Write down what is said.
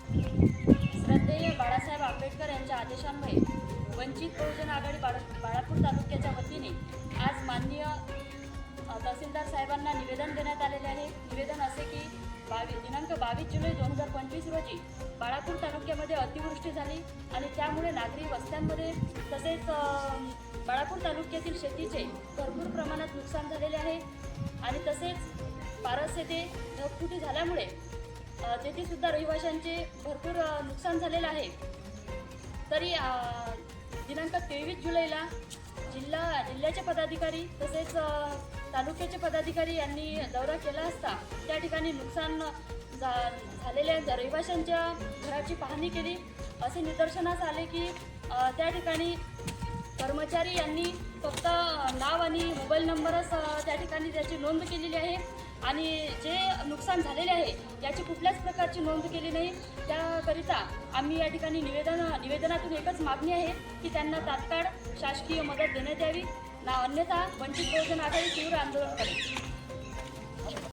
श्रद्धेय बाळासाहेब आंबेडकर यांच्या आदेशान्वये वंचित बहुजन आघाडी बाळापूर तालुक्याच्या वतीने आज माननीय तहसीलदार साहेबांना निवेदन देण्यात आलेले आहे। निवेदन असे की दिनांक 22 जुलै 2025 रोजी बाळापूर तालुक्यामध्ये अतिवृष्टी झाली आणि त्यामुळे नागरी वस्त्यांमध्ये तसेच बाळापूर तालुक्यातील शेतीचे भरपूर प्रमाणात नुकसान झालेले आहे आणि तसेच पारस येथे ढगफुटी झाल्यामुळे तेथे सुद्धा रहिवाशांचे भरपूर नुकसान झालेलं आहे। तरी दिनांक 23 जुलैला जिल्ह्याचे पदाधिकारी तसेच तालुक्याचे पदाधिकारी यांनी दौरा केला असता त्या ठिकाणी नुकसान झालेल्या रहिवाशांच्या घराची पाहणी केली। असे निदर्शनास आले की त्या ठिकाणी कर्मचारी यांनी फक्त नाव आणि मोबाईल नंबरच त्या ठिकाणी त्याची नोंद केलेली आहे आणि जे नुकसान झालेले आहे याची कुठल्याच प्रकारची नोंद केली नाही। त्याकरिता आम्ही या ठिकाणी निवेदनातून एकच मागणी आहे की त्यांना तात्काळ शासकीय मदत देण्यात यावी, अन्यथा वंचित बहुजन आघाडी तीव्र आंदोलन करेल।